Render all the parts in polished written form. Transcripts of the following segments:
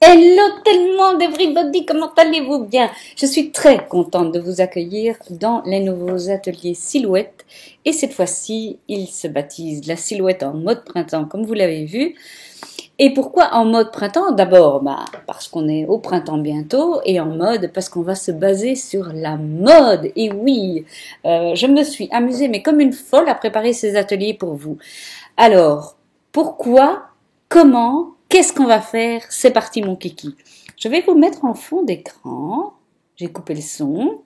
Hello tellement everybody, comment allez-vous bien? Je suis très contente de vous accueillir dans les nouveaux ateliers silhouette et cette fois-ci, il se baptise la silhouette en mode printemps comme vous l'avez vu. Et pourquoi en mode printemps? D'abord, parce qu'on est au printemps bientôt et en mode parce qu'on va se baser sur la mode. Et oui, je me suis amusée mais comme une folle à préparer ces ateliers pour vous. Alors, pourquoi? Comment? Qu'est-ce qu'on va faire? C'est parti mon kiki. Je vais vous mettre en fond d'écran. J'ai coupé le son.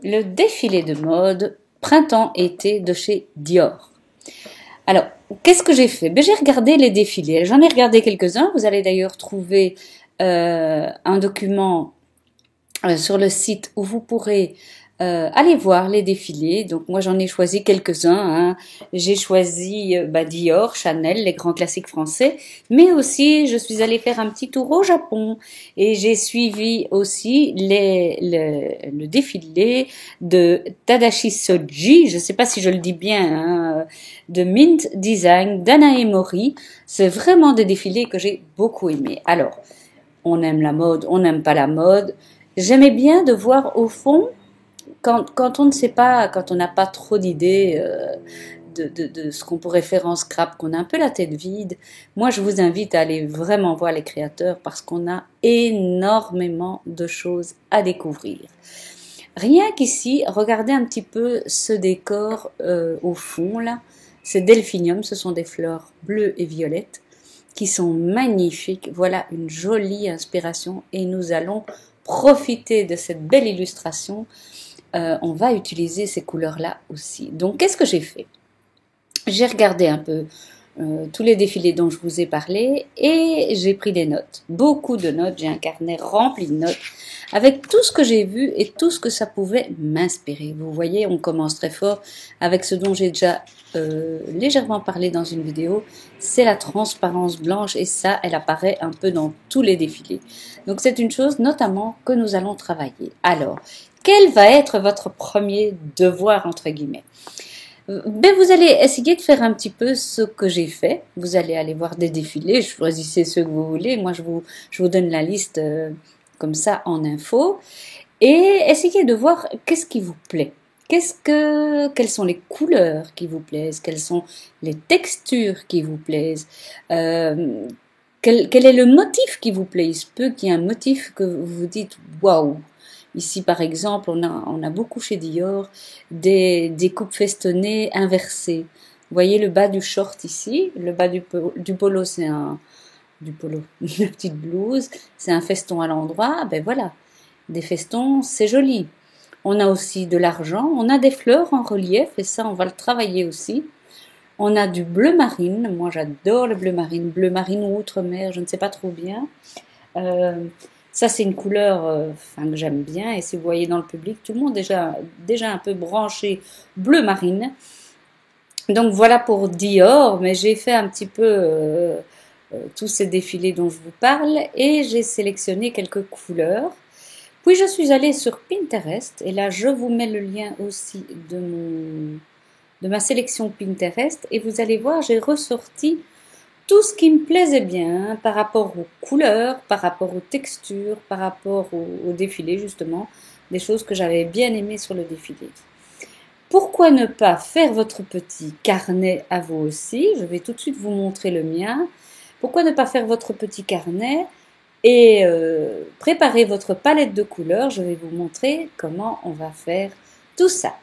Le défilé de mode printemps-été de chez Dior. Alors, qu'est-ce que j'ai fait? J'ai regardé les défilés. J'en ai regardé quelques-uns. Vous allez d'ailleurs trouver un document sur le site où vous pourrez aller voir les défilés. Donc moi j'en ai choisi quelques-uns. J'ai choisi Dior, Chanel, les grands classiques français. Mais aussi je suis allée faire un petit tour au Japon. Et j'ai suivi aussi le défilé de Tadashi Shoji. Je ne sais pas si je le dis bien. De Mint Design, d'Anae Mori. C'est vraiment des défilés que j'ai beaucoup aimés. Alors, on aime la mode, on n'aime pas la mode. J'aimais bien de voir au fond, quand on ne sait pas, quand on n'a pas trop d'idées de ce qu'on pourrait faire en scrap, qu'on a un peu la tête vide, moi je vous invite à aller vraiment voir les créateurs parce qu'on a énormément de choses à découvrir. Rien qu'ici, regardez un petit peu ce décor au fond là, c'est Delphinium, ce sont des fleurs bleues et violettes qui sont magnifiques. Voilà une jolie inspiration et nous allons profiter de cette belle illustration. On va utiliser ces couleurs-là aussi. Donc, qu'est-ce que j'ai fait? J'ai regardé un peu tous les défilés dont je vous ai parlé et j'ai pris des notes. Beaucoup de notes. J'ai un carnet rempli de notes avec tout ce que j'ai vu et tout ce que ça pouvait m'inspirer. Vous voyez, on commence très fort avec ce dont j'ai déjà légèrement parlé dans une vidéo. C'est la transparence blanche et ça, elle apparaît un peu dans tous les défilés. Donc, c'est une chose notamment que nous allons travailler. Alors, quel va être votre premier devoir, entre guillemets? Vous allez essayer de faire un petit peu ce que j'ai fait. Vous allez aller voir des défilés, choisissez ceux que vous voulez. Moi, je vous donne la liste comme ça en info. Et essayez de voir qu'est-ce qui vous plaît. Quelles sont les couleurs qui vous plaisent? Quelles sont les textures qui vous plaisent? Quel est le motif qui vous plaît? Il se peut qu'il y ait un motif que vous vous dites « waouh ». Ici, par exemple, on a beaucoup chez Dior des coupes festonnées inversées. Vous voyez le bas du short ici, le bas du polo, c'est une petite blouse, c'est un feston à l'endroit. Ben voilà, des festons, c'est joli. On a aussi de l'argent, on a des fleurs en relief et ça, on va le travailler aussi. On a du bleu marine, moi j'adore le bleu marine ou outre-mer, je ne sais pas trop bien. Ça, c'est une couleur que j'aime bien. Et si vous voyez dans le public, tout le monde est déjà un peu branché bleu marine. Donc, voilà pour Dior. Mais j'ai fait un petit peu tous ces défilés dont je vous parle. Et j'ai sélectionné quelques couleurs. Puis, je suis allée sur Pinterest. Et là, je vous mets le lien aussi de ma sélection Pinterest. Et vous allez voir, j'ai ressorti tout ce qui me plaisait bien par rapport aux couleurs, par rapport aux textures, par rapport au défilé justement, des choses que j'avais bien aimées sur le défilé. Pourquoi ne pas faire votre petit carnet à vous aussi? Je vais tout de suite vous montrer le mien. Pourquoi ne pas faire votre petit carnet et préparer votre palette de couleurs? Je vais vous montrer comment on va faire tout ça.